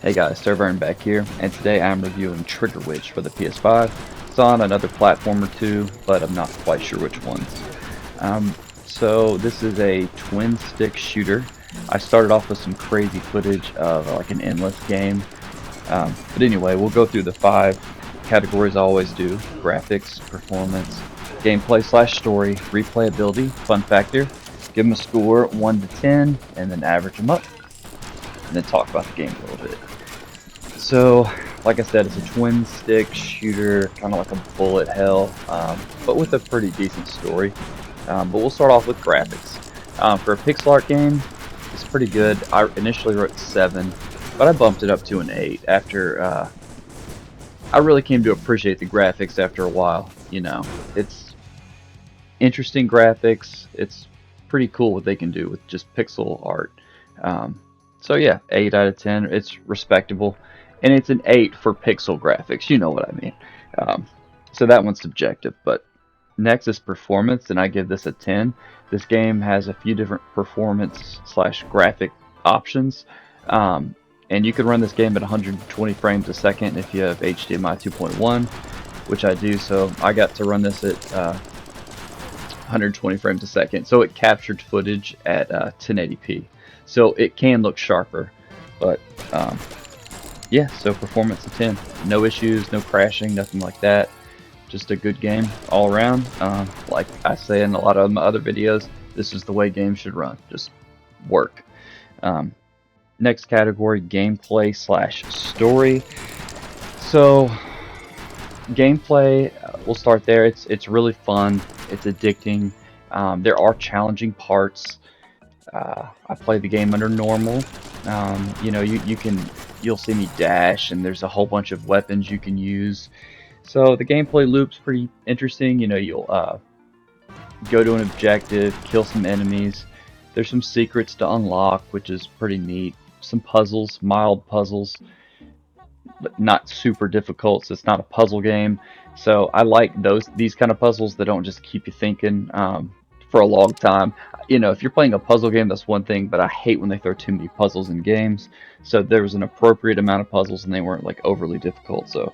Hey guys, SirVern back here, and today I'm reviewing Trigger Witch for the PS5. It's on another platform or two, but I'm not quite sure which ones. So this is a twin stick shooter. I started off with some crazy footage of like an endless game. But anyway, we'll go through the 5 categories I always do: graphics, performance, gameplay / story, replayability, fun factor. Give them a score 1 to 10, and then average them up, and then talk about the game a little bit. So, like I said, it's a twin stick shooter, kind of like a bullet hell, but with a pretty decent story. But we'll start off with graphics. For a pixel art game, it's pretty good. I initially wrote 7, but I bumped it up to an 8 after I really came to appreciate the graphics after a while. You know, it's interesting graphics. It's pretty cool what they can do with just pixel art. So yeah, 8 out of 10. It's respectable. And it's an 8 for pixel graphics, you know what I mean. So that one's subjective. But next is performance, and I give this a 10. This game has a few different performance / graphic options. And you can run this game at 120 frames a second if you have HDMI 2.1, which I do. So I got to run this at 120 frames a second. So it captured footage at 1080p. So it can look sharper, but yeah, so performance of 10. No issues, no crashing, nothing like that. Just a good game all around. Like I say in a lot of my other videos, this is the way games should run. Just work. Next category, gameplay / story. So gameplay, we'll start there. It's really fun. It's addicting. There are challenging parts. I play the game under normal. You know, you'll see me dash, and there's a whole bunch of weapons you can use. So the gameplay loop's pretty interesting. You know, you'll go to an objective, kill some enemies. There's some secrets to unlock, which is pretty neat. Some puzzles, mild puzzles, but not super difficult. So it's not a puzzle game. So I like these kind of puzzles that don't just keep you thinking for a long time. You know, if you're playing a puzzle game, that's one thing, but I hate when they throw too many puzzles in games. So there was an appropriate amount of puzzles, and they weren't like overly difficult. So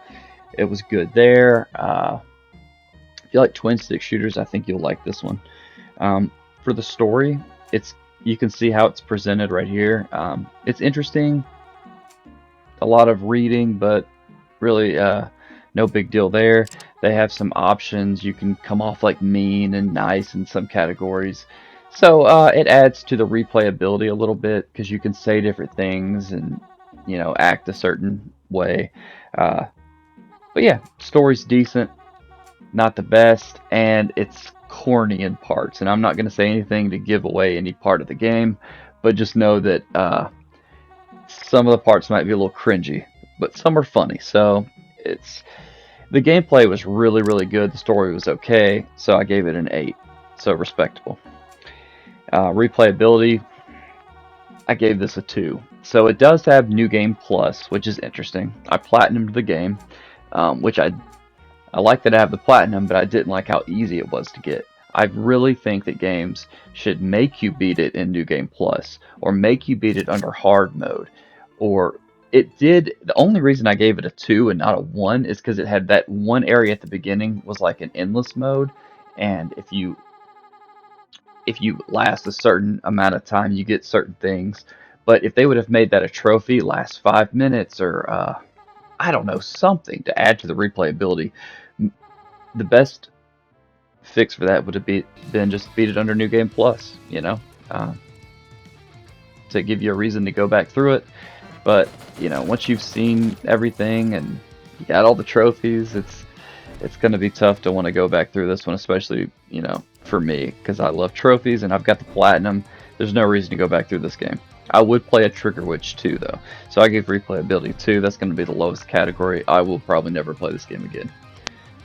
it was good there. If you like twin stick shooters, I think you'll like this one. For the story, you can see how it's presented right here. It's interesting. A lot of reading, but really no big deal there. They have some options. You can come off like mean and nice in some categories. So it adds to the replayability a little bit, because you can say different things and, you know, act a certain way. But yeah, story's decent, not the best, and it's corny in parts. And I'm not going to say anything to give away any part of the game, but just know that some of the parts might be a little cringy, but some are funny. So the gameplay was really, really good. The story was okay, so I gave it an 8. So respectable. Replayability, I gave this a 2. So it does have New Game Plus, which is interesting. I platinumed the game, which I like that I have the platinum, but I didn't like how easy it was to get. I really think that games should make you beat it in New Game Plus, or make you beat it under hard mode. Or it did. The only reason I gave it a 2 and not a 1 is because it had that one area at the beginning was like an endless mode, and if you last a certain amount of time, you get certain things. But if they would have made that a trophy, last 5 minutes, or I don't know, something to add to the replayability, the best fix for that would have been just beat it under New Game Plus, you know, to give you a reason to go back through it. But, you know, once you've seen everything and you got all the trophies, it's going to be tough to want to go back through this one, especially, you know, for me, because I love trophies and I've got the platinum. There's no reason to go back through this game. I would play a Trigger Witch 2, though. So I gave replayability 2. That's going to be the lowest category. I will probably never play this game again.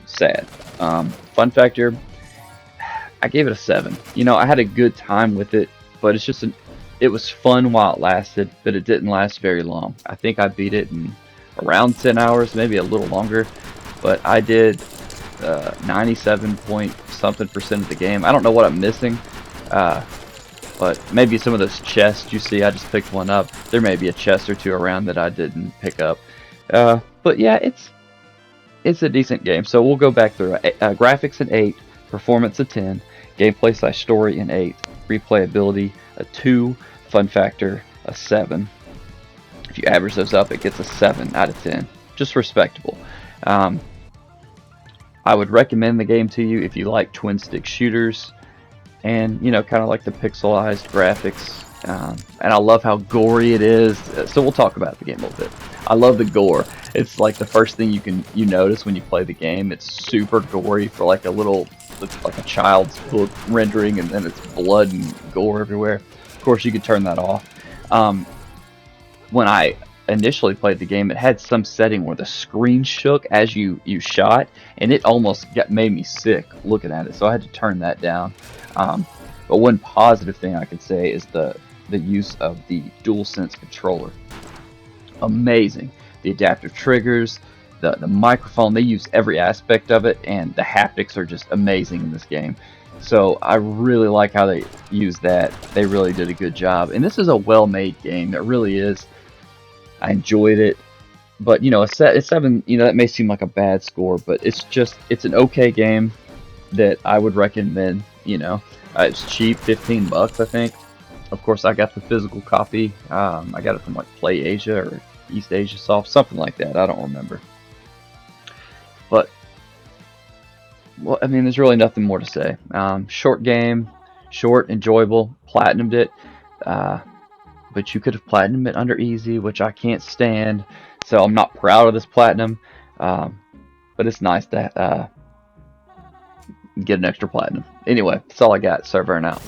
Sad. Fun factor, I gave it a 7. You know, I had a good time with it, but it's just it was fun while it lasted, but it didn't last very long. I think I beat it in around 10 hours, maybe a little longer, but I did 97 point something % of the game. I don't know what I'm missing. But maybe some of those chests you see, I just picked one up. There may be a chest or two around that I didn't pick up. But yeah, it's a decent game. So we'll go back through graphics an 8, performance a 10, gameplay / story an 8, replayability a 2, fun factor a 7. If you average those up, it gets a 7 out of 10. Just respectable. I would recommend the game to you if you like twin stick shooters and, you know, kind of like the pixelized graphics. And I love how gory it is. So we'll talk about the game a little bit. I love the gore. It's like the first thing you notice when you play the game. It's super gory for like a child's book rendering, and then it's blood and gore everywhere. Of course, you could turn that off. When I initially played the game, it had some setting where the screen shook as you shot, and it almost made me sick looking at it. So I had to turn that down. But one positive thing I could say is the use of the DualSense controller. Amazing. The adaptive triggers, the microphone, they use every aspect of it, and the haptics are just amazing in this game. So I really like how they use that. They really did a good job. And this is a well-made game. It really is. I enjoyed it. But, you know, a 7, you know, that may seem like a bad score, but it's an okay game that I would recommend, you know. It's cheap, $15, I think. Of course, I got the physical copy. I got it from like Play Asia or East Asia Soft, something like that. I don't remember. But, well, I mean, there's really nothing more to say. Short game, short, enjoyable. Platinumed it. But you could have platinumed it under easy, which I can't stand. So I'm not proud of this platinum. But it's nice to get an extra platinum. Anyway, that's all I got. SirVern out.